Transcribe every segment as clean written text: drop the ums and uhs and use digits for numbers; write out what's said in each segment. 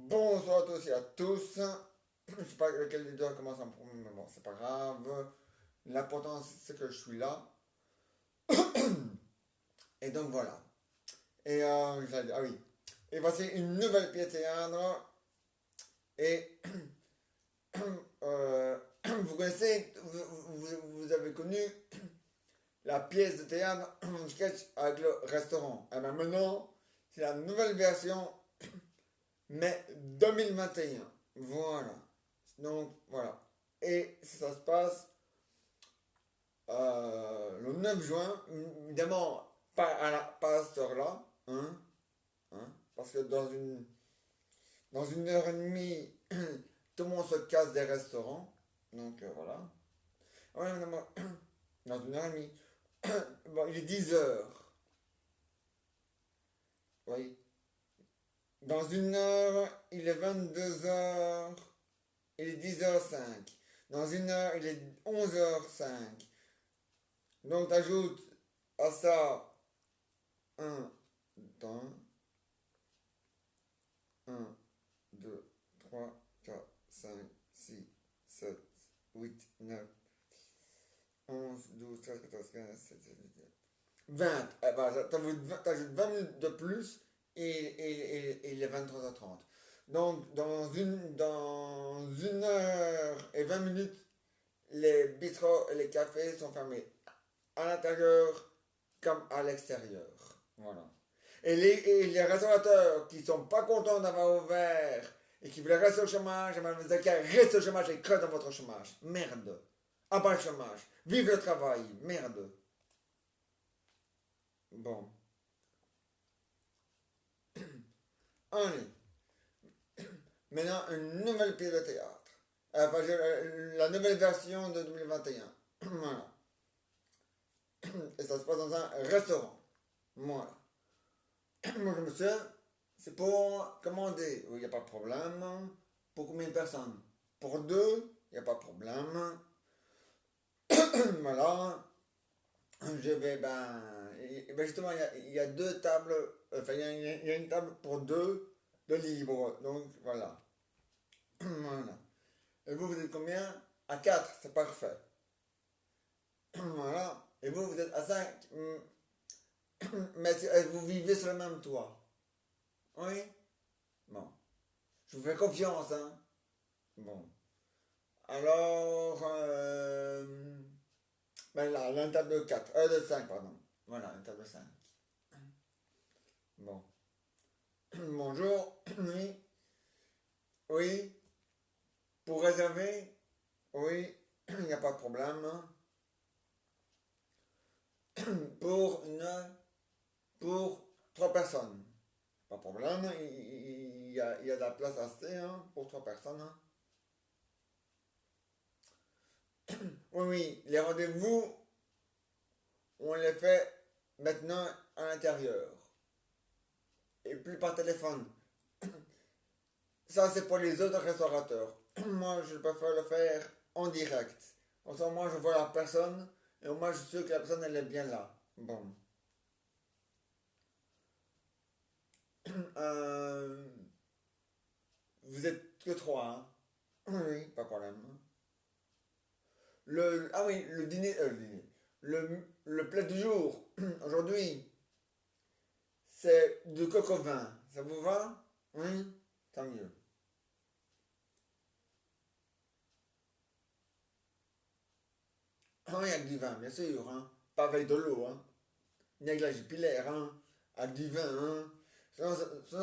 Bonsoir à tous et à tous. Je sais pas lequel des deux commence en premier, mais bon, c'est pas grave. L'important, c'est que je suis là. Et donc voilà. Et ah oui. Et voici une nouvelle pièce de théâtre. Et vous connaissez, vous avez connu la pièce de théâtre, un sketch avec le restaurant. Et bien maintenant, c'est la nouvelle version, mais 2021. Voilà. Donc voilà. Et ça se passe le 9 juin, évidemment, pas à cette heure-là, parce que dans une heure et demie, tout le monde se casse des restaurants. Donc voilà. Ouais, évidemment, dans une heure et demie. Bon, il est 10 heures. Oui. Dans une heure, il est 22 heures. Il est 10h05. Dans une heure, il est 11h05. Donc, tu ajoutes à ça un temps. 1, 2, 3, 4, 5, 6, 7, 8, 9, 11, 12, 13, 14, 15, 16, 17, 18, 20. Eh ben, t'ajoutes 20 minutes de plus et il est 23h30. Donc, dans une heure et 20 minutes, les bistrots et les cafés sont fermés à l'intérieur comme à l'extérieur. Voilà. Et les restaurateurs qui sont pas contents d'avoir ouvert et qui veulent rester au chômage, je vous dire restez au chômage et creux dans votre chômage. Merde. Ah pas le chômage. Vive le travail. Merde. Bon. Allez. Maintenant, une nouvelle pièce de théâtre. Enfin, la nouvelle version de 2021. Voilà. Et ça se passe dans un restaurant. Voilà. Bonjour monsieur, c'est pour commander. Il n'y a pas de problème. Pour combien de personnes? Pour deux, il n'y a pas de problème. Voilà. Je vais, ben justement, il y a deux tables. Enfin, il y a une table pour deux de libre. Donc, voilà. Voilà. Et vous êtes combien? À quatre, c'est parfait. Voilà. Et vous êtes à cinq. Mais vous vivez sur le même toit. Oui? Bon. Je vous fais confiance, hein. Bon. Alors, ben là, une table de 4, de 5 pardon. Voilà, une table de 5. Bon. Bonjour, oui, oui, pour réserver, oui, il n'y a pas de problème. Pour 3 personnes, pas de problème, il y a de la place assez pour 3 personnes. Oui, oui, les rendez-vous, on les fait maintenant à l'intérieur. Et plus par téléphone. Ça, c'est pour les autres restaurateurs. Moi, je préfère le faire en direct. Comme ça, moi, je vois la personne et moi, je suis sûr que la personne, elle est bien là. Bon. Euh, vous êtes que trois, hein? Oui, pas de problème. Ah oui, le plat du jour, aujourd'hui, c'est du coq au vin. Ça vous va? Oui, tant mieux. Ah oui, avec du vin, bien sûr, hein. Pas avec de l'eau, hein. Ni avec la jupilaire, hein. Avec du vin, hein. Sinon,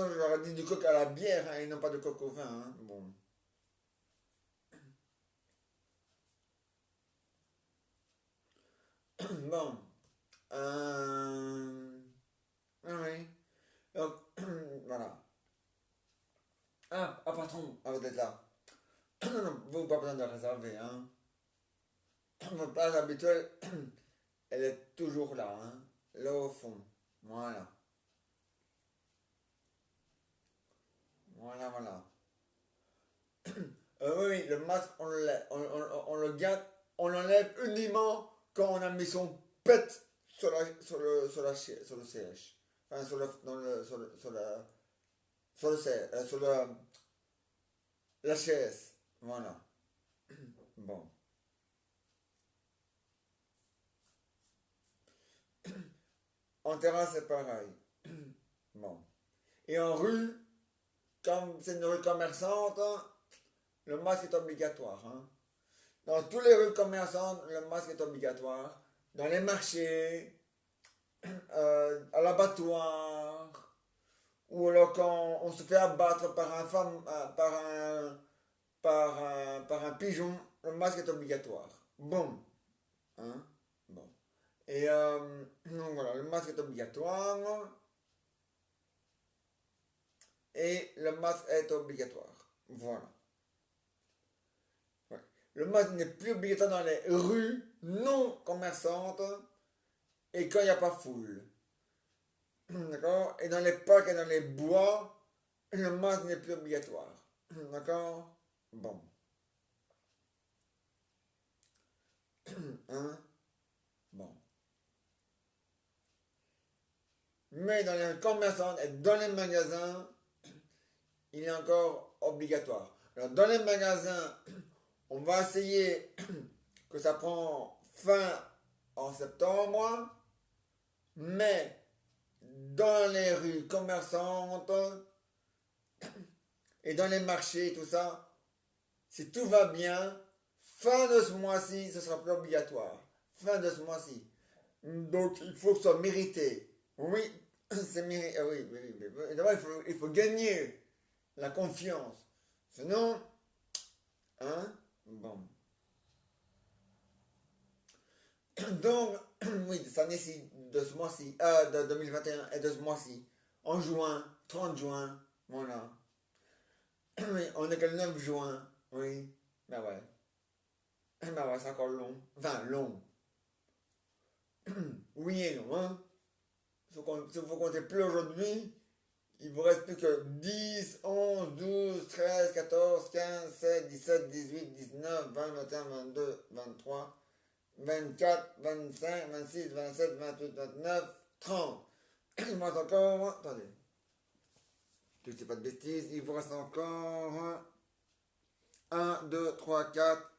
je leur ai dit du coq à la bière, hein, et non pas de coq au vin, hein. Bon. Bon. Ah oui. Donc, voilà. Patron, vous êtes là. Vous, pas besoin de réserver, hein. Votre place habituelle, elle est toujours là, hein. Là au fond. Voilà. Voilà, voilà. Oui, oui, le masque, on le garde, on l'enlève uniquement quand on a mis son pet sur le siège. Enfin, sur le, dans le, sur le, sur la- sur le siège, sur le, la chaise. Voilà. Bon. En terrasse, c'est pareil. Bon. Et en rue, comme c'est une rue commerçante, hein, le masque est obligatoire. Hein. Dans toutes les rues commerçantes, le masque est obligatoire. Dans les marchés, à l'abattoir, ou alors quand on se fait abattre par par un pigeon, le masque est obligatoire. Bon. Hein? Bon. Et donc voilà, le masque est obligatoire. Et le masque est obligatoire. Voilà. Ouais. Le masque n'est plus obligatoire dans les rues non commerçantes et quand il n'y a pas foule. D'accord? Et dans les parcs et dans les bois, le masque n'est plus obligatoire. D'accord? Bon. Hein? Bon. Mais dans les commerçants et dans les magasins, il est encore obligatoire. Alors dans les magasins, on va essayer que ça prend fin en septembre, mais dans les rues commerçantes et dans les marchés, tout ça, si tout va bien, fin de ce mois-ci, ce sera plus obligatoire. Fin de ce mois-ci. Donc il faut que ce soit mérité. Oui, c'est mérité. Oui, oui, oui. D'abord, il faut gagner la confiance. Sinon, hein, bon. Donc, oui, cette année-ci, de ce mois-ci, de 2021 et de ce mois-ci, en juin, 30 juin, voilà. Oui, on est que le 9 juin, oui, ben ouais. Ben ouais, c'est encore long. Enfin, long. Oui et non, hein. Si vous comptez plus aujourd'hui, il vous reste plus que 10, 11, 12, 13, 14, 15, 16, 17, 18, 19, 20, 21, 22, 23, 24, 25, 26, 27, 28, 29, 30. Il me reste encore, attendez, je ne dis pas de bêtises, il vous reste encore 1, 2, 3, 4,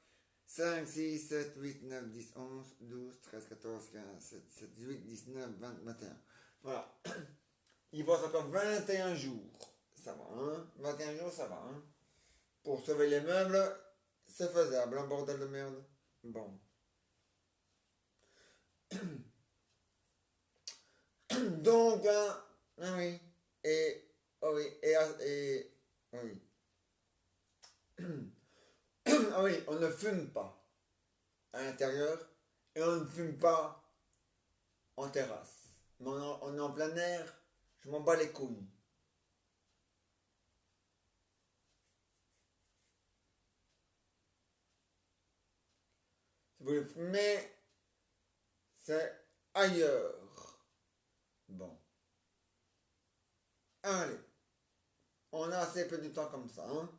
5, 6, 7, 8, 9, 10, 11, 12, 13, 14, 15, 16, 17, 18, 19, 20, 21. Voilà. Il vous reste encore 21 jours. Ça va, hein? 21 jours, ça va, hein? Pour sauver les meubles, c'est faisable, un bordel de merde. Bon. Donc, ah oui. Et, oh oui, oh oui. Ah oui, on ne fume pas à l'intérieur et on ne fume pas en terrasse. Mais on est en plein air, je m'en bats les couilles. Si vous voulez fumer, c'est ailleurs. Bon. Allez. On a assez peu de temps comme ça, hein?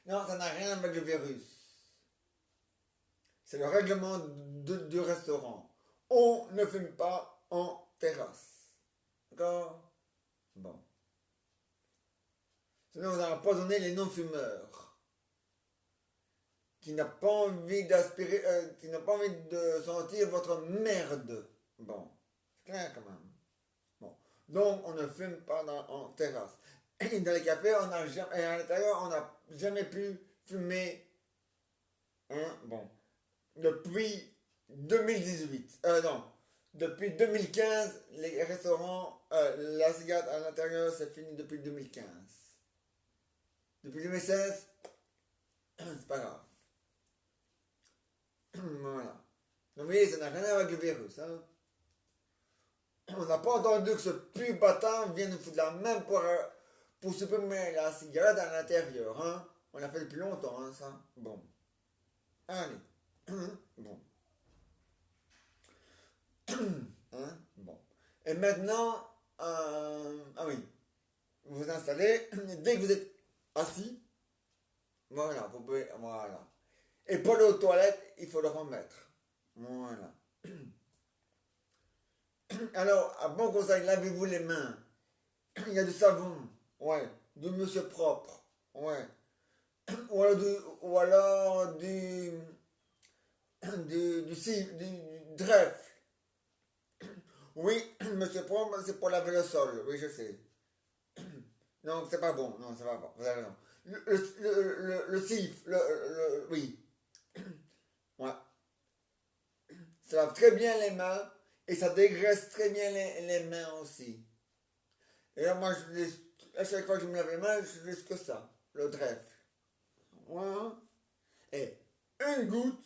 Non, ça n'a rien avec le virus. C'est le règlement du restaurant. On ne fume pas en terrasse. D'accord? Bon. Sinon, vous allez empoisonner les non-fumeurs qui n'ont pas envie d'aspirer, qui n'ont pas envie de sentir votre merde. Bon. C'est clair quand même. Bon. Donc, on ne fume pas en terrasse. Et dans les cafés, et à l'intérieur, on n'a jamais pu fumer. Hein? Bon. Depuis 2018. Non. Depuis 2015, les restaurants, la cigarette à l'intérieur, c'est fini depuis 2015. Depuis 2016, c'est pas grave. Voilà. Donc, oui, ça n'a rien à voir avec le virus. Hein. On n'a pas entendu que ce pub bâtard vienne nous foutre la main pour supprimer la cigarette à l'intérieur. Hein. On l'a fait depuis longtemps, hein, ça. Bon. Allez. Bon. Hein? Bon. Et maintenant, ah oui, vous vous installez, dès que vous êtes assis, voilà, vous pouvez, voilà. Et pour aller aux toilettes, il faut le remettre. Voilà. Alors, à bon conseil, lavez-vous les mains. Il y a du savon, ouais, du monsieur propre. Ouais. Ou alors du trèfle. Oui, monsieur Prom, c'est pour laver le sol. Oui, je sais. Non, c'est pas bon. Non, c'est pas bon. Vous avez raison. Le cif, oui. Ouais. Ça lave très bien les mains et ça dégraisse très bien les mains aussi. Et là, moi, à chaque fois que je me lave les mains, je laisse que ça, le trèfle. Ouais. Et une goutte.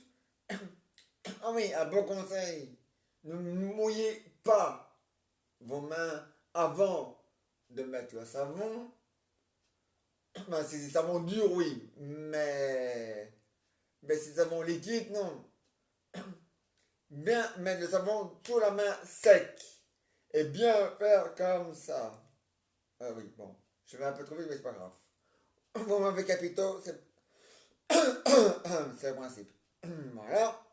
Ah oui, un bon conseil. Ne mouillez pas vos mains avant de mettre le savon. Ben, si c'est savon dur, oui. Mais si c'est savon liquide, non. Bien mettre le savon sur la main sec. Et bien faire comme ça. Ah oui, bon. Je vais un peu trop vite, mais c'est pas grave. Vous m'avez capito, c'est c'est le principe. Voilà.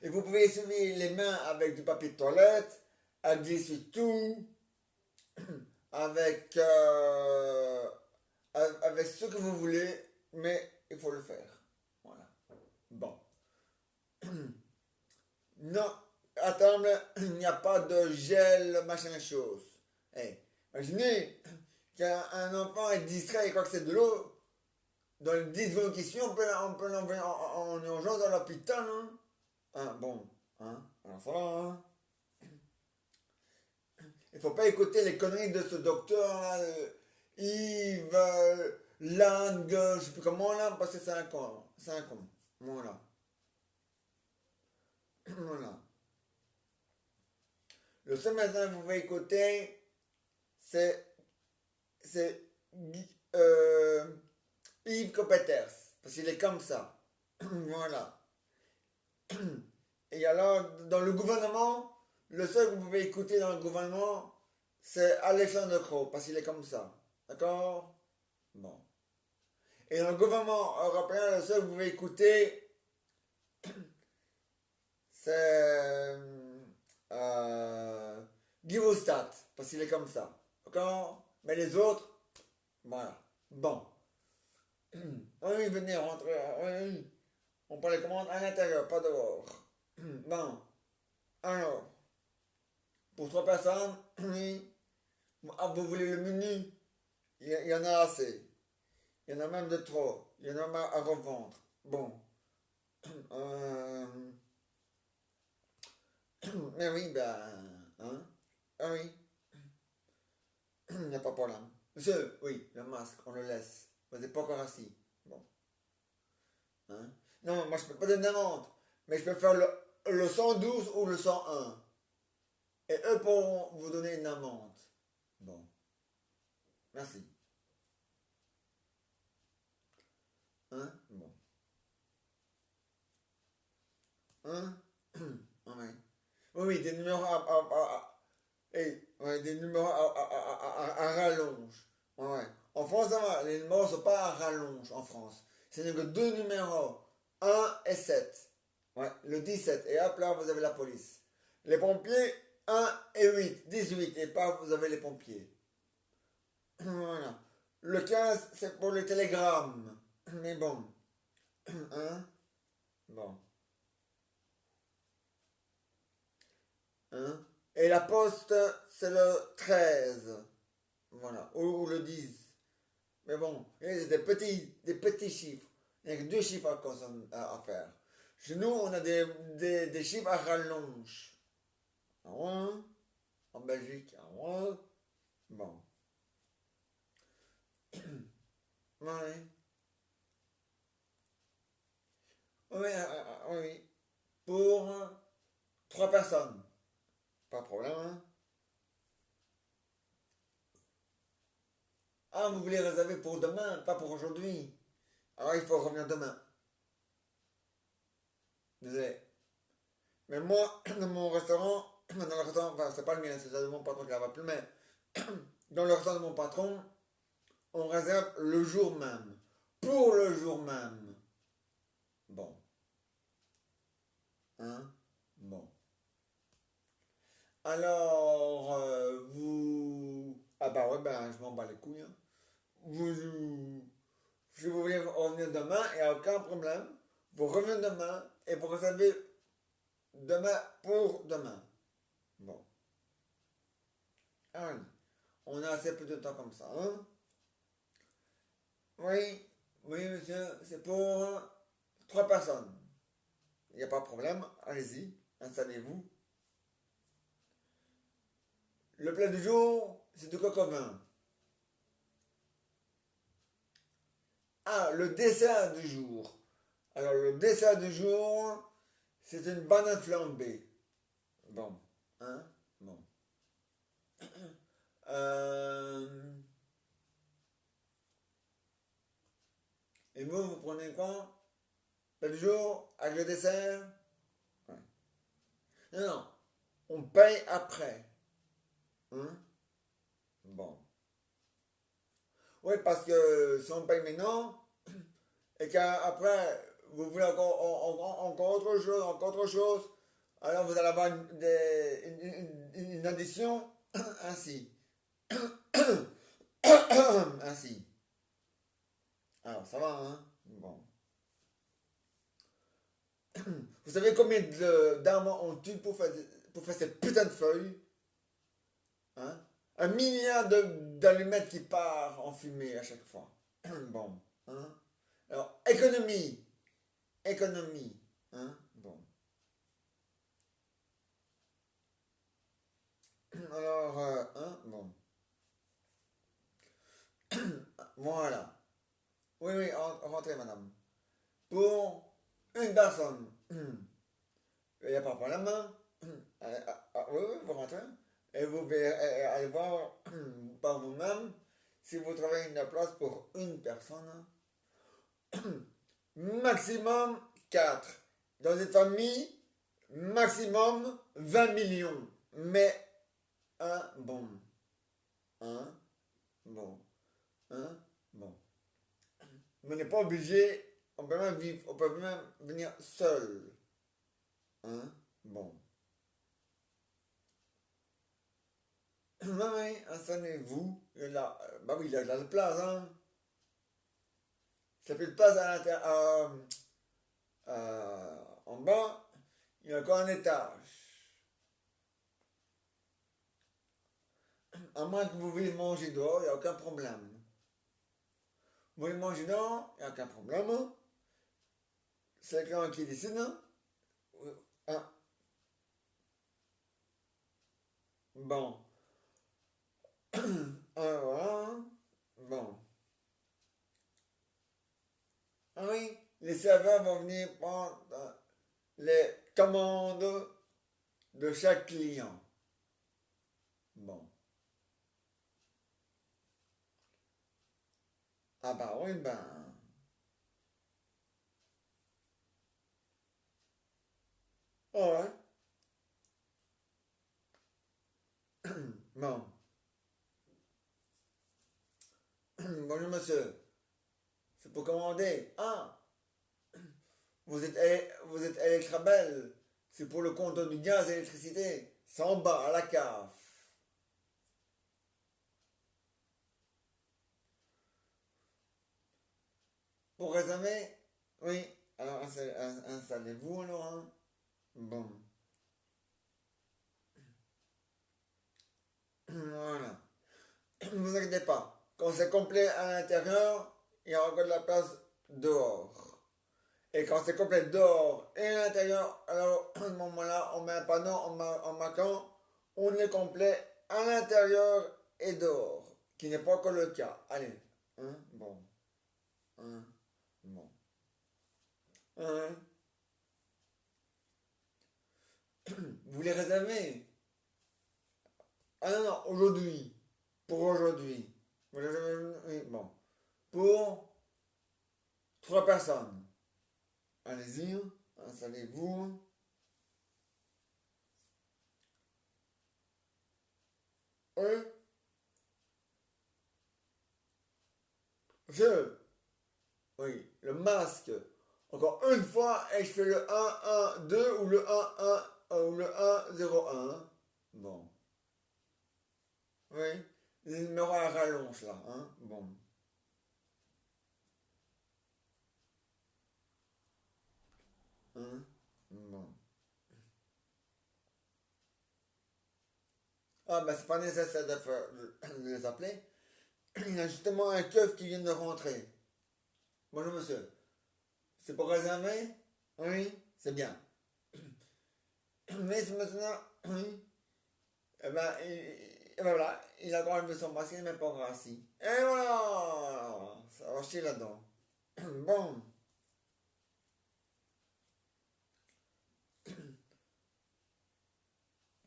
Et vous pouvez essuyer les mains avec du papier de toilette, avec des essuie-tout, avec, avec ce que vous voulez, mais il faut le faire. Voilà. Bon. Non, à table, il n'y a pas de gel, machin chose. Hey, imaginez qu'un enfant est distrait et croit que c'est de l'eau. Dans les 10 secondes qui suivent, on peut l'envoyer en urgence à l'hôpital. Hein? Hein, bon, hein? Alors ça va, hein? Il faut pas écouter les conneries de ce docteur là, Yves Lang, je sais plus comment là, parce que c'est un con. C'est un con. Voilà. Voilà. Le seul médecin que vous pouvez écouter, c'est c'est euh, Yves Copeters, parce qu'il est comme ça. Voilà. Et alors, dans le gouvernement, le seul que vous pouvez écouter dans le gouvernement, c'est Alexandre Crowe, parce qu'il est comme ça. D'accord? Bon. Et dans le gouvernement européen, le seul que vous pouvez écouter, c'est Guy Verhofstadt, parce qu'il est comme ça. D'accord? Mais les autres, voilà. Bon. Oui, venez rentrer. Oui. On prend les commandes à l'intérieur, pas dehors. Bon. Alors, pour 3 personnes, oui. Ah, vous voulez le menu? Il y en a assez. Il y en a même de trop. Il y en a marre à revendre. Bon. Euh, mais oui, ben. Hein? Ah oui. Il n'y a pas de problème. Monsieur, oui, le masque, on le laisse. Vous n'êtes pas encore assis. Bon. Hein? Non, moi je peux pas donner d'amende. Mais je peux faire le 112 ou le 101. Et eux pourront vous donner une amende. Bon. Merci. Hein? Bon. Hein? Ouais. Oui, oui, des numéros ouais, des numéros à rallonge. Ouais, ouais. En France, ça va, les numéros ne sont pas à rallonge en France. C'est que deux numéros, un et 7. Ouais, le 17. Et hop là, vous avez la police. Les pompiers, un et 8, 18. Et pas, vous avez les pompiers. Voilà. Le 15, c'est pour le télégramme. Mais bon. Hein? Bon. Hein? Et la poste, c'est le 13. Voilà. Ou le 10. Mais bon, c'est des petits chiffres. Il n'y a que deux chiffres à faire. Chez nous, on a des chiffres à rallonge. Un, en Belgique, un. Bon. Ouais. Oui, oui. Pour 3 personnes. Pas de problème, hein? Ah, vous voulez réserver pour demain, pas pour aujourd'hui. Alors il faut revenir demain. Désolé. Mais moi, dans mon restaurant, dans le restaurant, enfin c'est pas le mien, c'est de mon patron qui l'a plus, mais dans le restaurant de mon patron, on réserve le jour même. Pour le jour même. Bon. Hein? Bon. Alors, vous... Ah bah ouais, ben je m'en bats les couilles. Hein. vous, si vous voulez revenir demain, il n'y a aucun problème. Vous revenez demain et vous réservez demain pour demain. Bon. Ah oui. On a assez peu de temps comme ça, hein? Oui, oui, monsieur, c'est pour 3 personnes. Il n'y a pas de problème, allez-y, installez-vous. Le plat du jour, c'est du coq au vin. Ah, le dessert du jour. Alors, le dessert du jour, c'est une banane flambée. Bon, hein? Bon. Euh, et vous prenez quoi? Le jour, avec le dessert? Ouais. Non, non, on paye après. Hein? Bon. Oui, parce que si on paye maintenant, et qu'après, vous voulez encore autre chose, alors vous allez avoir une addition ainsi. Ainsi. Alors, ça va, hein? Bon. Vous savez combien d'armes on tue pour faire cette putain de feuille? Hein? 1 milliard d'allumettes qui part en fumée à chaque fois. Bon. Hein? Alors, économie. Économie. Hein? Bon. Alors, hein? Bon. Voilà. Oui, oui, rentrez, madame. Pour une personne. Il n'y a pas de problème, hein? Oui, oui, vous rentrez. Et vous allez voir par vous-même si vous trouvez une place pour une personne. Maximum 4. Dans une famille, maximum 20 millions. Mais un bon. Un bon. Un bon. Mais on n'est pas obligé. On peut même vivre, on peut même venir seul. Un bon. Oui, installez-vous. Bah oui, il y a de la place, hein. Ça fait de place à l'intérieur. En bas, il y a encore un étage. À moins que vous vouliez manger dehors, il n'y a aucun problème. Vous voulez manger dehors, il n'y a aucun problème. C'est le client qui décide. Ah, bon. Voilà. Bon. Ah oui, les serveurs vont venir prendre les commandes de chaque client. Bon. Ah bah oui, ben. Oh, ouais. Bon. Bonjour monsieur. C'est pour commander. Ah, vous êtes Electrabel. C'est pour le compte du gaz et l'électricité. C'est en bas, à la cave. Pour résumer, oui. Alors installez-vous alors, hein. Bon. Voilà. Ne vous inquiétez pas. Quand c'est complet à l'intérieur, il y aura encore de la place dehors. Et quand c'est complet dehors et à l'intérieur, alors à ce moment-là, on met un panneau en marquant on est complet à l'intérieur et dehors, qui n'est pas encore le cas. Allez, hein, bon, hein, bon, hein. Vous voulez réserver? Ah non, non, aujourd'hui, pour aujourd'hui. Vous voulez réserver? Oui, bon, pour 3 personnes. Allez-y, installez-vous. Oui, je, oui, le masque. Encore une fois, et je fais le 1, 1, 2 ou le 1, 1, ou le 1, 0, 1. Bon. Oui. Les numéros à rallonge là. Hein? Bon. Ah, ben c'est pas nécessaire de les appeler. Il y a justement un keuf qui vient de rentrer. Bonjour monsieur. C'est pour réserver? Oui, c'est bien. Mais maintenant, oui. Eh ben, et ben voilà, il a enlevé son masque, il n'est même pas encore assis. Et voilà, ça va chier là-dedans. Bon,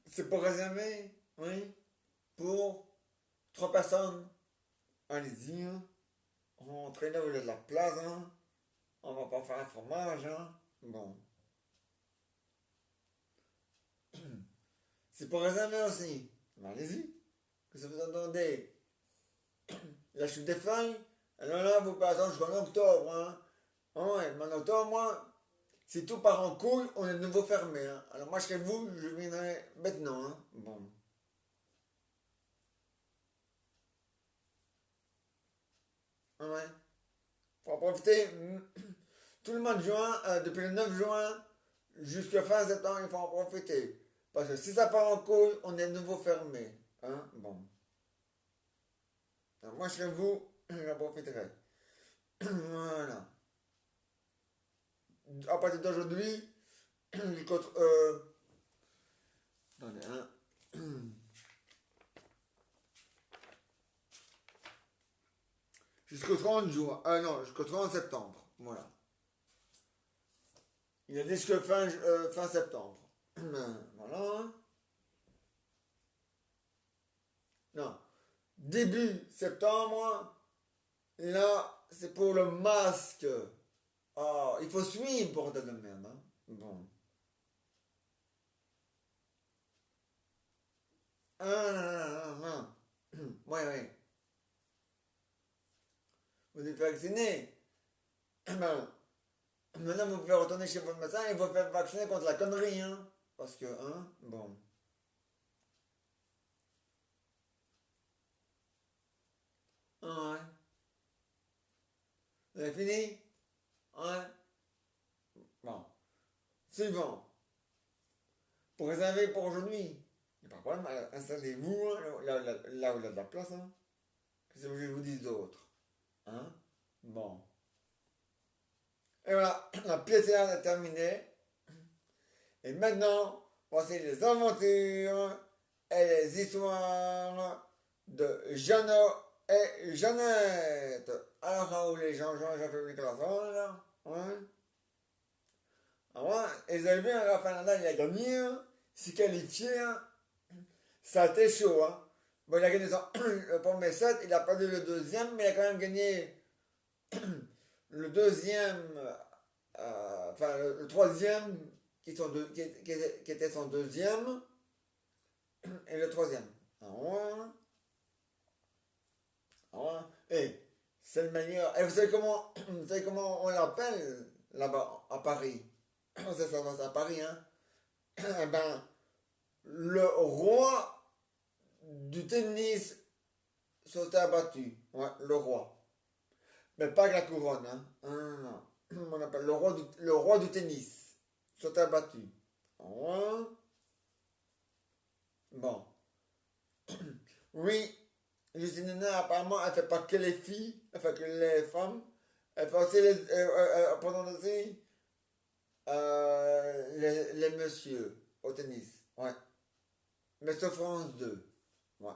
c'est pour réserver, oui, pour 3 personnes. Allez-y, hein. Rentrez là où il y a de la place, hein. On va pas faire un fromage, hein. Bon, c'est pour réserver aussi. Ben, allez-y, que ça vous attendez. La chute des feuilles, alors là, vous pouvez attendre jusqu'en octobre, hein. Ah ouais, mais en octobre, moi, si tout part en couille, on est de nouveau fermé, hein. Alors moi, chez vous, je viendrai maintenant, hein. Bon. Ah ouais. Faut en profiter. Tout le mois de juin, depuis le 9 juin jusqu'à fin septembre, il faut en profiter. Parce que si ça part en couille, on est de nouveau fermé. Hein? Bon. Alors moi, chez vous, j'en profiterai. Voilà. À partir d'aujourd'hui, jusqu'au... attendez, hein. Jusqu'au 30 juin. Non, jusqu'au 30 septembre. Voilà. Il a dit jusqu'à fin septembre. Voilà. Non. Début septembre, là, c'est pour le masque. Ah, il faut suivre, bordel de merde. Hein. Bon. Ah. Oui, oui. Vous êtes vacciné. Ben, maintenant, vous pouvez retourner chez votre médecin et vous faire vacciner contre la connerie. Hein. Parce que, hein, bon. Ah, ouais. Vous avez fini? Ouais. Bon. Suivant. Pour réserver pour aujourd'hui. Il n'y a pas de problème. Installez-vous hein, là où il y a de la place. Hein. Qu'est-ce que je vous dis d'autre? Hein? Bon. Et voilà, la pièce est terminée. Et maintenant, voici les aventures et les histoires de Jeannot et Jeannette. Alors, Raoul et Jean-Jean, j'ai fait la là. Ouais. Ah ouais. Et vous avez vu, Rafael Nadal, il a gagné. Hein. Il s'est qualifié. Hein. Ça a été chaud. Hein. Bon, il a gagné le premier set, il a perdu le deuxième, mais il a quand même gagné le deuxième, enfin le troisième, qui était son deuxième, et le troisième. Ah ouais, ah ouais. Et c'est le meilleur. Et vous savez comment on l'appelle là-bas, à Paris? C'est ça, c'est à Paris, hein? Eh ben, le roi du tennis sauté abattu. Ouais, le roi. Mais pas avec la couronne, hein. Ah, non. On appelle le roi du tennis. Sauté abattu. Ouais. Bon. Oui, Justine Hénin, apparemment, elle fait pas que les filles, elle fait que les femmes. Elle fait aussi pardon, aussi, les messieurs au tennis. Ouais. Mais sur France 2. Ouais.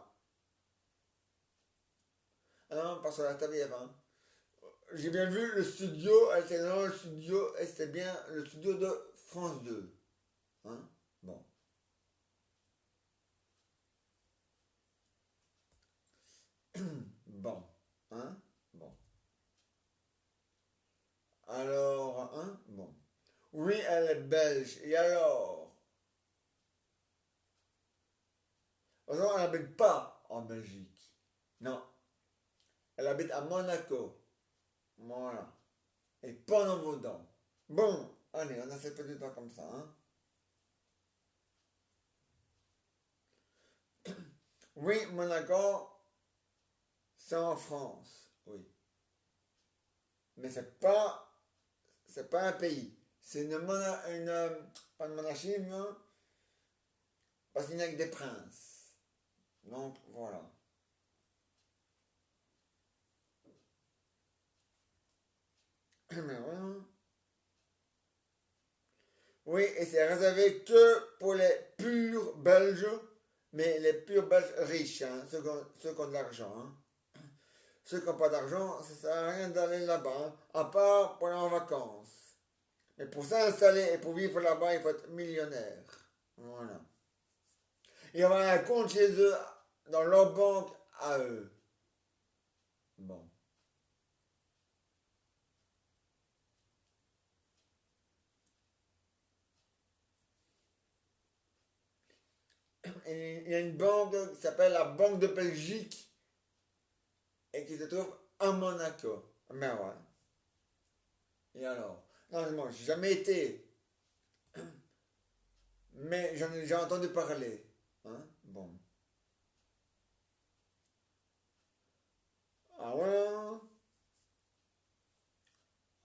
Ah non, parce que la TVF, hein. J'ai bien vu le studio, elle était dans le studio, et c'était bien le studio de France 2. Hein? Bon. Bon. Hein? Bon. Alors, hein? Bon. Oui, elle est belge. Et alors? Non, elle n'habite pas en Belgique. Non. Elle habite à Monaco. Voilà. Et pas dans vos dents. Bon, allez, on a fait peu de temps comme ça, hein? Oui, Monaco, c'est en France. Oui. Mais c'est pas un pays. C'est pas une monarchie, non? Parce qu'il n'y a que des princes. Donc, voilà. Mais voilà. Oui, et c'est réservé que pour les purs Belges, mais les purs Belges riches, hein, ceux qui ont de l'argent. Hein. Ceux qui n'ont pas d'argent, ça sert à rien d'aller là-bas, hein, à part pour aller en vacances. Mais pour s'installer et pour vivre là-bas, il faut être millionnaire. Voilà. Il y avoir un compte chez eux, dans leur banque à eux. Bon. Et il y a une banque qui s'appelle la Banque de Belgique et qui se trouve à Monaco. Ben ouais. Et alors? Non, moi, j'ai jamais été, mais j'en ai déjà entendu parler. Hein? Bon. Ah ouais?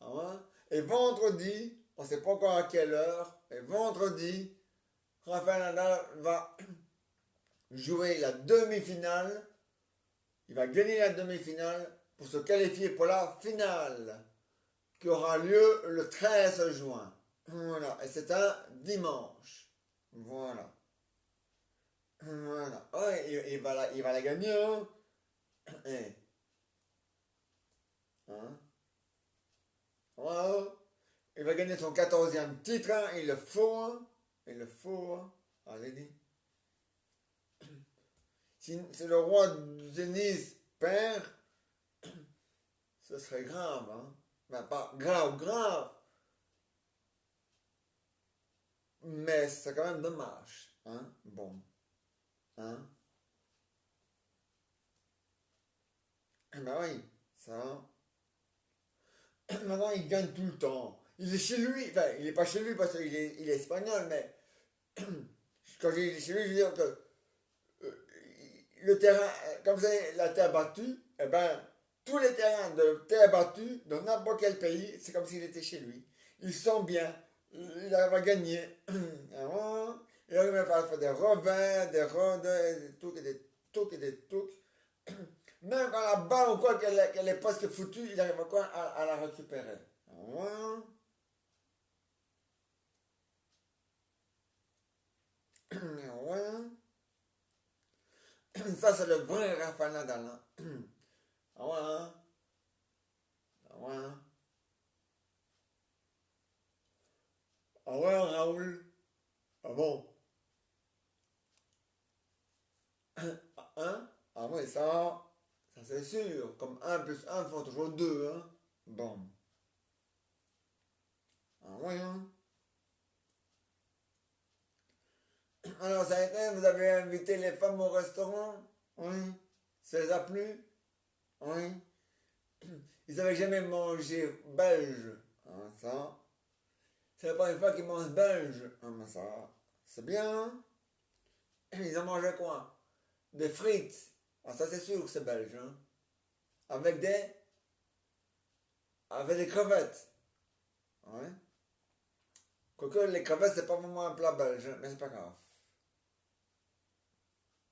Ah ouais? Et vendredi, on ne sait pas encore à quelle heure, et vendredi, Rafael Nadal va jouer la demi-finale. Il va gagner la demi-finale pour se qualifier pour la finale qui aura lieu le 13 juin. Voilà. Et c'est un dimanche. Voilà. Voilà. Ouais, il va la gagner, hein? Eh, hein? Ouais. Il va gagner son 14e titre, hein? Il le faut, hein? Il le faut, hein? Allez-y. Si le roi du tennis perd, ce serait grave, hein? Ben, pas grave, grave, mais c'est quand même dommage, hein? Bon, hein? Eh ben oui, ça. Maintenant, il gagne tout le temps. Il est chez lui, enfin, il est pas chez lui parce il est espagnol, mais quand il est chez lui, je veux dire que le terrain, comme c'est la terre battue, eh ben, tous les terrains de terre battue, dans n'importe quel pays, c'est comme s'il était chez lui. Il sent bien, il arrive à gagner. Il arrive à faire des revers, des rondeurs, des trucs et des trucs et des trucs. Même quand la balle ou quoi qu'elle est presque foutue, il arrive à, quoi, à la récupérer. Ça, c'est le vrai Rafa Nadal. Hein. Ah ouais, hein? Ah ouais, hein? Ah ouais, Raoul. Ah bon? Hein? Ah ouais, ça c'est sûr. Comme un plus un font toujours 2, hein? Bon. Ah ouais, hein? Alors, ça a été, vous avez invité les femmes au restaurant? Oui. Ça les a plu? Oui. Ils n'avaient jamais mangé belge. Ah, ça. C'est la première fois qu'ils mangent belge. Ah, mais ça. C'est bien, hein? Ils ont mangé quoi? Des frites. Ah, ça c'est sûr que c'est belge, hein? Avec des. Avec des crevettes. Ouais. Quoique les crevettes, c'est pas vraiment un plat belge, hein, mais c'est pas grave.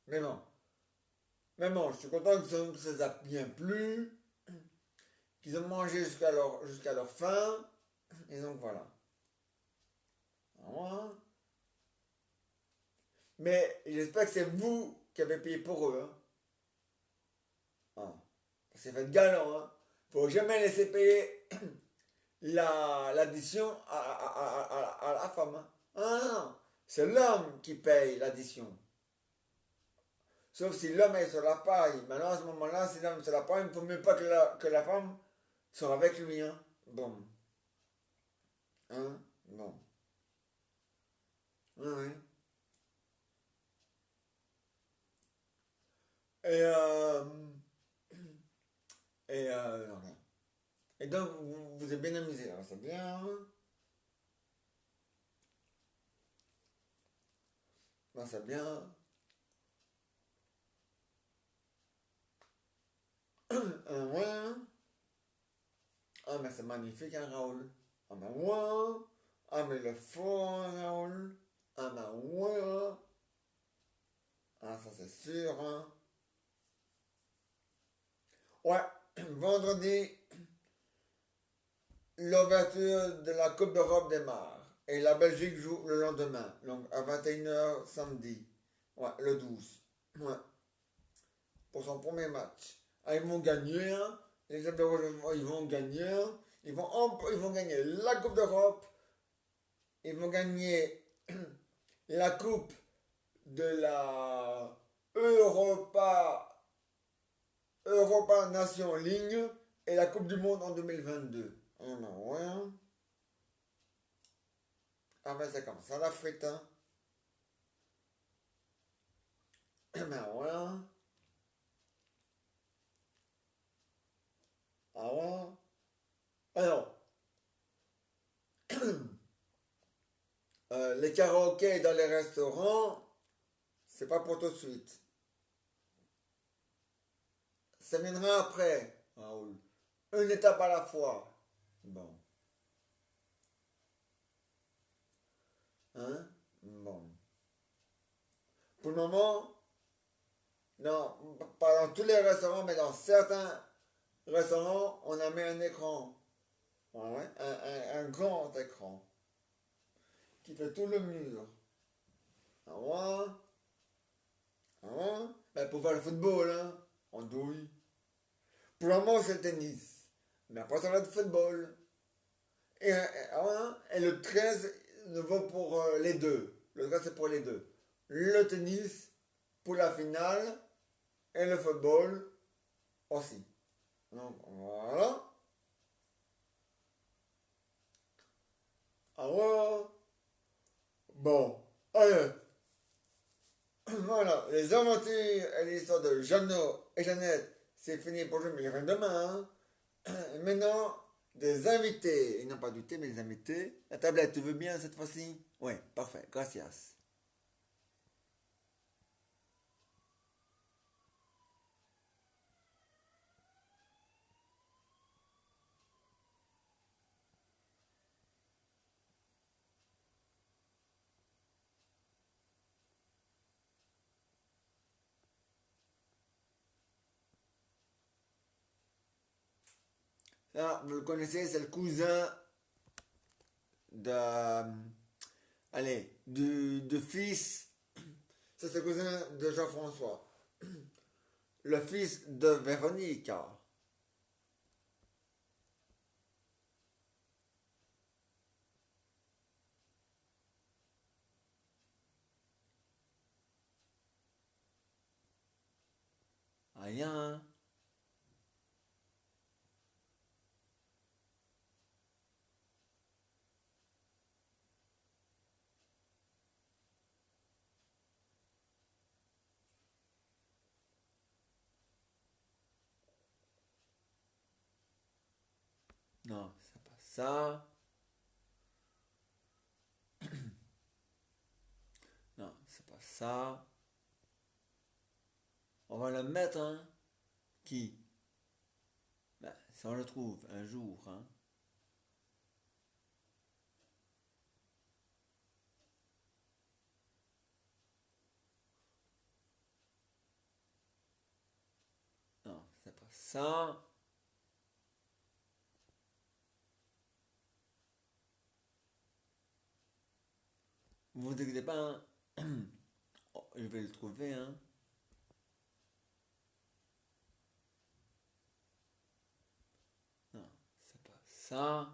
Mais bon. Mais bon, je suis content que ça les a bien plu, qu'ils ont mangé jusqu'à leur faim. Et donc voilà. Ouais. Mais j'espère que c'est vous qui avez payé pour eux. Hein. Ah. Parce que faites galant. Hein. Faut jamais laisser payer l'addition à la femme. Hein. Ah non, c'est l'homme qui paye l'addition. Sauf si l'homme est sur la paille. Maintenant, à ce moment-là, si l'homme est sur la paille, il ne faut mieux pas que la femme soit avec lui. Hein. Bon. Hein? Bon. Oui, oui. Et, non, rien. Et donc, vous êtes bien amusé. Alors, c'est bien. Ben, c'est bien. Ouais. Ah, mais c'est magnifique, hein, Raoul. Ah, mais ouais. Ah, mais le fort, Raoul. Ah, mais ouais. Ah, ça c'est sûr, hein. Ouais, vendredi, l'ouverture de la Coupe d'Europe démarre. Et la Belgique joue le lendemain, donc à 21 h samedi. Ouais, le 12. Ouais, pour son premier match. Ah, ils vont gagner, hein. Les équipes de ils vont gagner, hein. Ils vont gagner la Coupe d'Europe. Ils vont gagner la Coupe de la Europa, Europa Nation Ligne et la Coupe du Monde en 2022. Oh non, ouais, hein. Ah ben c'est comme ça la frite, hein. Ben ouais, hein. Ah ouais, hein. Alors, les karaokés dans les restaurants, c'est pas pour tout de suite. Ça viendra après, Raoul. Une étape à la fois. Bon. Hein? Bon. Pour le moment, non, pas dans tous les restaurants, mais dans certains restaurants, on a mis un écran. Ouais, un grand écran qui fait tout le mur. Ah ouais? Ah ouais? Ben, pour faire le football, hein? En douille. Pour le moment, c'est le tennis. Mais après, ça va être football. Ah ouais, hein? Et le 13 vaut pour les deux. Le 13, c'est pour les deux. Le tennis pour la finale et le football aussi. Donc, voilà. Ah ouais? Bon. Allez. Voilà. Les aventures et l'histoire de Jeannot et Jeannette, c'est fini pour aujourd'hui, mais il revient demain, hein. Maintenant, des invités. Ils n'ont pas douté, mais des invités. La tablette, tu veux bien cette fois-ci? Ouais, parfait. Gracias. Ça, vous le connaissez, c'est le cousin de. Allez, du fils. Ça, c'est le cousin de Jean-François. Le fils de Véronique. Rien. Non, c'est pas ça. Non, c'est pas ça. On va le mettre, hein. Qui? Ben, si on le trouve un jour, hein. Non, c'est pas ça. Vous vous inquiétez pas, hein. Oh, je vais le trouver, hein. Non, c'est pas ça.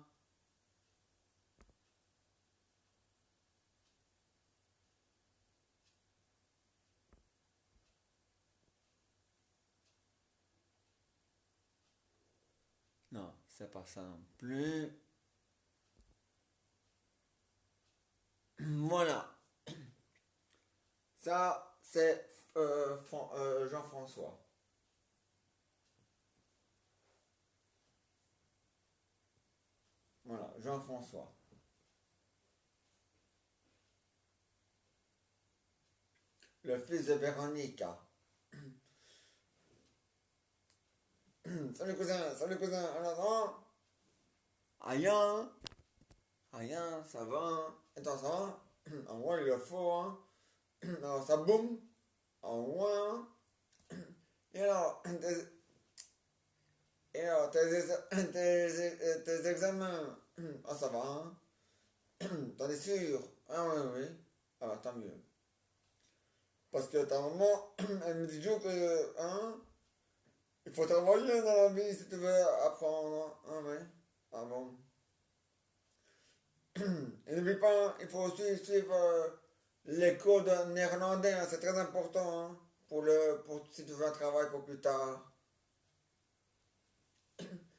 Non, c'est pas ça non plus. Voilà. Ça, c'est Jean-François. Voilà, Jean-François. Le fils de Véronique. Salut cousin, en avant. Rien, rien, ça va. Attends, ça va. En vrai, il est fort, hein. Alors, ça boum. en moins. Et alors, tes examens, ah ça va, hein? T'en es sûr? Ah oui, oui. Ah bah tant mieux. Parce que ta maman, elle me dit toujours que, hein, il faut travailler dans la vie si tu veux apprendre. Ah oui. Ah bon. Et n'oublie pas, hein, il faut aussi suivre les cours de néerlandais, hein, c'est très important hein, pour si tu veux un travail pour plus tard.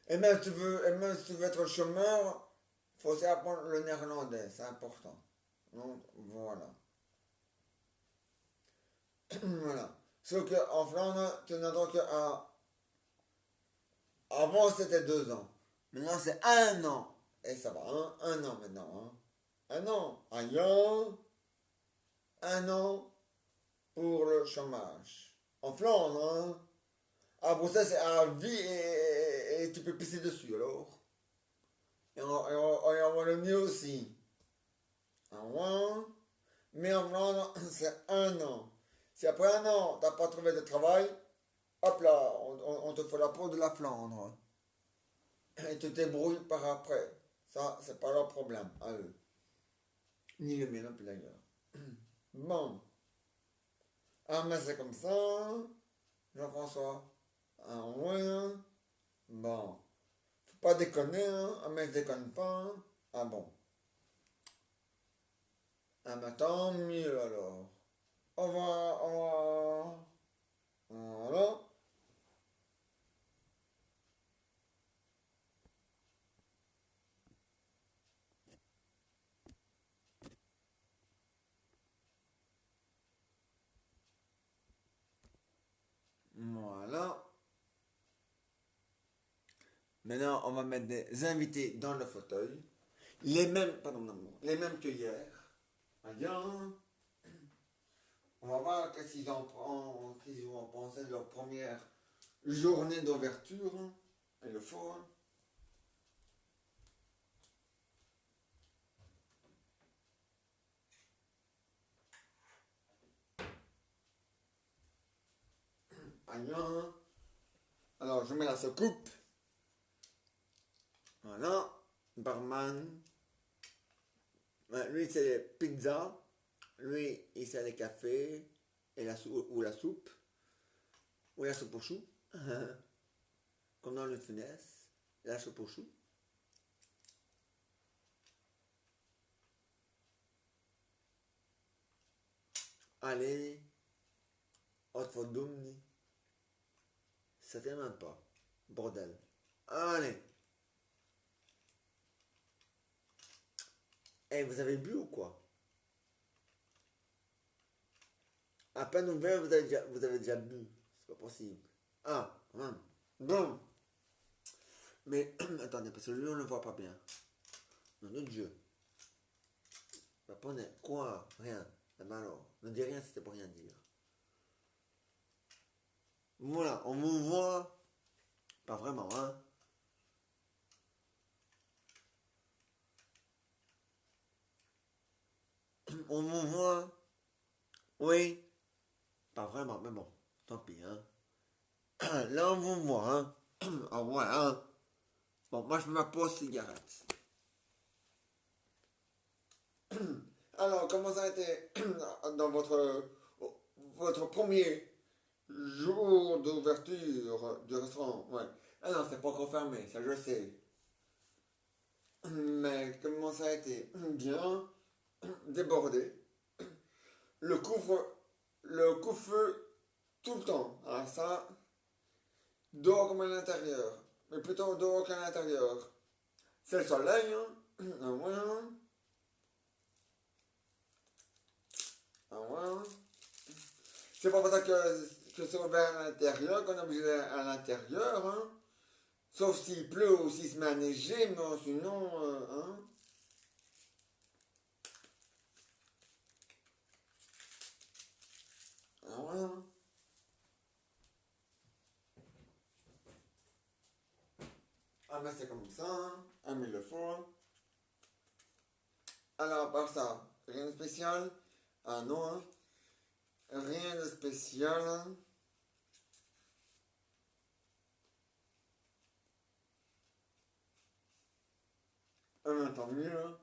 Et même si tu veux être chômeur, il faut aussi apprendre le néerlandais, c'est important. Donc voilà. Voilà. Sauf qu'en Flandre, tu n'as donc qu'à. Avant c'était 2 ans. Maintenant c'est un an. Et ça va, hein? Un an maintenant. Hein? Un an. Un an pour le chômage. En Flandre, hein? À Bruxelles, c'est à vie et tu peux pisser dessus alors. Et on va le mieux aussi. Un mois. Mais en Flandre, c'est un an. Si après un an, t'as pas trouvé de travail, hop là, on te fait la peau de la Flandre. Et tu te débrouilles par après. Ça, c'est pas leur problème à eux. Ni le mien non plus d'ailleurs. Bon. Ah, mais c'est comme ça. Jean-François. Ah, ouais. Bon. Faut pas déconner, hein. Ah, mais je déconne pas. Hein. Ah bon. Ah, mais tant mieux alors. Au revoir, au revoir. Voilà. Voilà. Maintenant, on va mettre des invités dans le fauteuil. Les mêmes, pardon, non, les mêmes que hier. Bien. On va voir qu'est-ce qu'ils vont penser de leur première journée d'ouverture. Il le faut. Hein. Bien. Alors, je mets la soucoupe. Voilà. Barman. Ouais, lui, c'est les pizzas. Lui, il sert les cafés. Et ou la soupe. Ou la soupe au chou. Comme dans le finesse. La soupe au chou. Allez. Autre fois d'omni. Ça fait même pas. Bordel. Allez. Eh, vous avez bu ou quoi? À peine ouvert, vous avez déjà bu. C'est pas possible. Ah, quand même. Bon. Mais, attendez, parce que lui, on ne le voit pas bien. Non, de Dieu. Répondez. Quoi? Rien. Eh ben alors, ne dis rien si c'était pour rien dire. Voilà, on vous voit. Pas vraiment, hein. On vous voit. Oui. Pas vraiment, mais bon. Tant pis, hein. Là, on vous voit, hein. Ah ouais, hein. Bon, moi, je me pose cigarette. Alors, comment ça a été dans votre premier jour d'ouverture du restaurant? Ouais. Ah non, c'est pas encore fermé, ça je sais. Mais comment ça a été? Bien, débordé. Le couvre, le couvre-feu tout le temps. Ah ça, dehors comme à l'intérieur. Mais plutôt dehors qu'à l'intérieur. C'est le soleil, hein? Ah ouais, hein. Ah ouais, hein. C'est pas pour ça que c'est ouvert à l'intérieur qu'on est obligé d'aller à l'intérieur, hein. Sauf s'il pleut ou s'il se met à neiger, mais sinon, hein. Ah ouais, hein. Ah mais c'est comme ça, hein. Ah mais il le faut, hein. Alors, à part ça, rien de spécial. Ah non, hein. Rien de spécial. Tant mieux.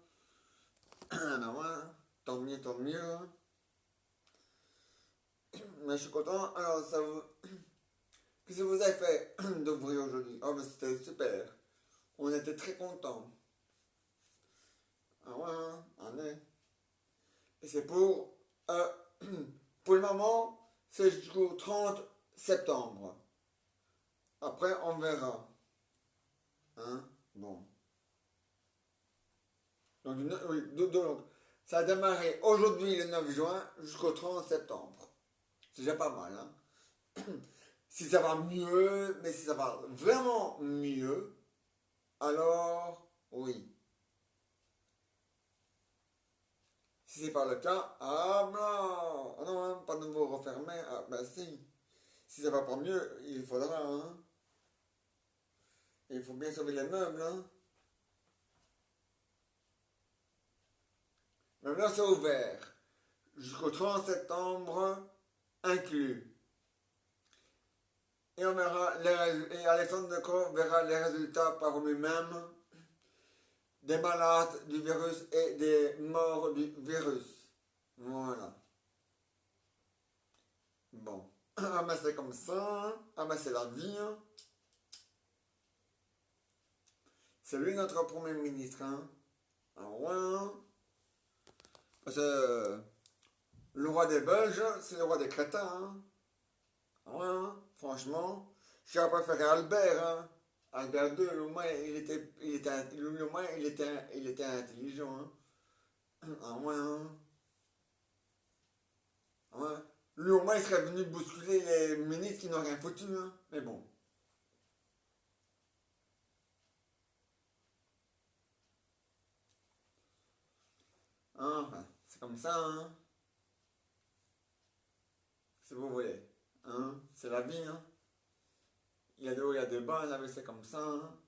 Ben ouais, tant mieux, tant mieux. Mais je suis content. Alors, ça vous... Qu'est-ce que vous avez fait d'ouvrir aujourd'hui? Oh, mais c'était super. On était très contents. Ah ouais, hein, on est. Et c'est euh, pour le moment, c'est jusqu'au 30 septembre. Après, on verra. Hein? Bon. Donc, oui, donc, ça a démarré aujourd'hui le 9 juin jusqu'au 30 septembre. C'est déjà pas mal, hein? Si ça va mieux, mais si ça va vraiment mieux, alors oui. Si c'est pas le cas, ah non, ah non, hein, pas de nouveau refermer, ah ben si. Si ça va pas mieux, il faudra, hein. Il faut bien sauver les meubles, hein. Même là, c'est ouvert. Jusqu'au 30 septembre inclus. Et on verra et Alexandre Decaux verra les résultats par lui-même des malades du virus et des morts du virus. Voilà. Bon. Ah mais c'est comme ça. Ah mais c'est la vie. Hein. C'est lui notre premier ministre. Hein. Ah ouais. Hein. Parce que le roi des Belges, c'est le roi des crétins. Hein. Ah ouais. Hein. Franchement, j'aurais préféré Albert. Hein. Albert II, au moins, il était intelligent. Hein. Ah ouais. Hein. Ah ouais. Lui, au moins, il serait venu bousculer les ministres qui n'ont rien foutu. Hein. Mais bon. Hein, enfin, c'est comme ça. Hein. Si vous voulez. Hein. C'est la vie. Hein. Il y a des hauts, il y a des bas. La vie, c'est comme ça. Hein.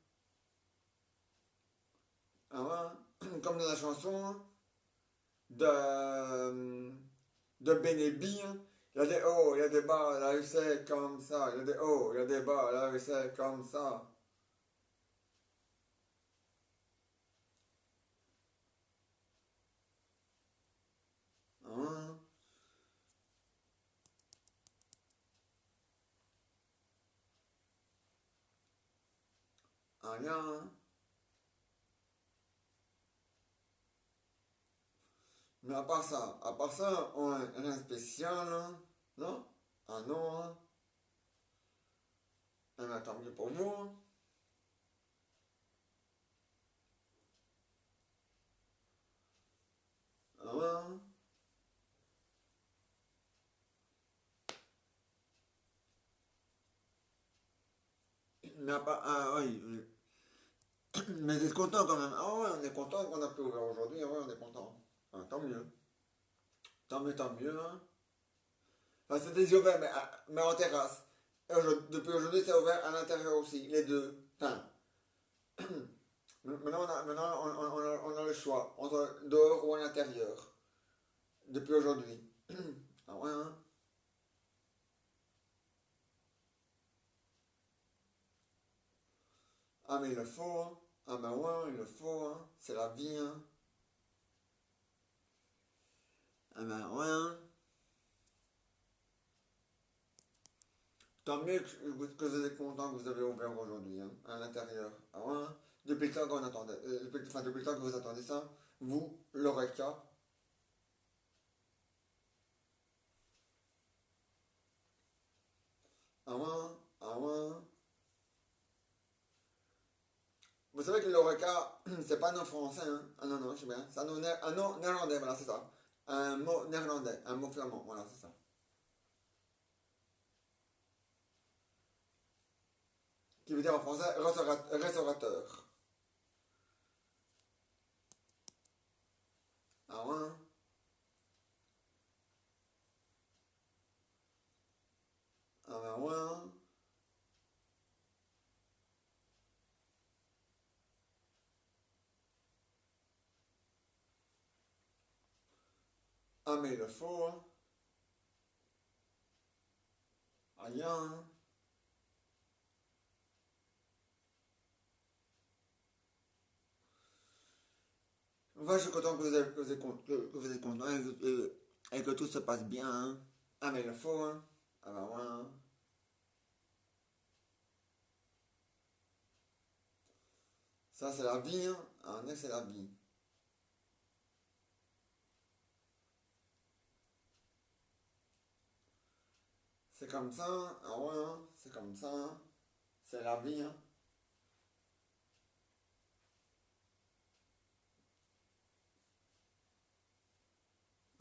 Ah ouais. Comme dans la chanson de Benebi. Hein. Il y a des hauts, il y a des bas. La vie, c'est comme ça. Il y a des hauts, il y a des bas. La vie, c'est comme ça. Hein. Ah, rien. Hein. Mais à part ça, on a rien de spécial, hein. Non? Ah non, hein. Ah, mais tant mieux pour vous, hein. Ah ouais, hein. Mais à part, ah oui, oui. Mais vous êtes content quand même. Ah ouais, on est content qu'on a pu ouvrir aujourd'hui. Ah ouais, on est content. Ah, tant mieux. Tant mieux, hein. Enfin, c'était déjà ouvert, mais en terrasse. Et depuis aujourd'hui, c'est ouvert à l'intérieur aussi, les deux. Enfin, maintenant on a le choix entre dehors ou à l'intérieur. Depuis aujourd'hui. Ah ouais, hein. Ah, mais il le faut, hein. Ah, ben ouais, il le faut, hein. C'est la vie, hein. Ah, ben ouais, hein. Tant mieux que vous êtes content que vous avez ouvert aujourd'hui, hein, à l'intérieur. Ah ouais, hein. Depuis le temps qu'on attendait, depuis le temps que vous attendez ça, vous, l'Oreca. Ah ouais, hein. Ah ouais, hein. Vous savez que l'Oreca, c'est pas un nom français, hein. Ah non, non, je sais bien. C'est un nom néerlandais, voilà, c'est ça. Un mot néerlandais, un mot flamand, voilà, c'est ça. Qui veut dire en français restaurateur. Ah ouais, hein. Ah ben ouais, hein. Ah mais il le faut, hein. Rien. Moi, je suis content que vous êtes content et que tout se passe bien. Hein. Ah, mais il le faut, hein. Ah, bah, ouais. Hein. Ça, c'est la vie, hein. Ah, ouais, c'est la vie. C'est comme ça, hein. Ah, ouais, hein. C'est comme ça, hein. C'est la vie, hein.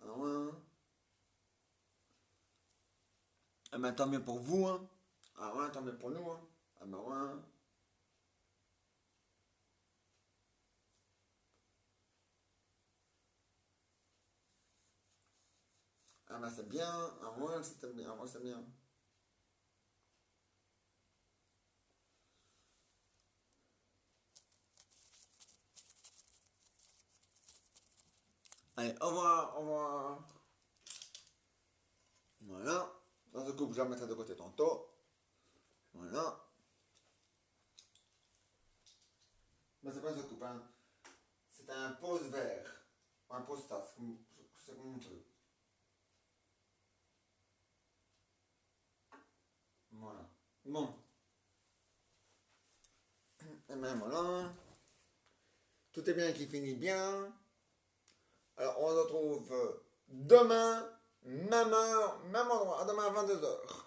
Ah, ouais, hein. Ah, mais tant mieux pour vous, hein. Ah, ouais, tant mieux pour nous, hein. Ah, bah, ouais. Hein. Ah, bah, c'est bien. Ah, ouais, c'était bien. Ah, ouais, c'est bien. Allez, au revoir, au revoir. Voilà. Dans ce couple, je vais mettre ça de côté tantôt. Voilà. Mais c'est pas ce couple, hein. C'est un pose vert. Un pose tasse. C'est comme mon truc. Voilà. Bon. Et bien voilà. Tout est bien qui finit bien. Alors on se retrouve demain, même heure, même endroit. À demain à 22h.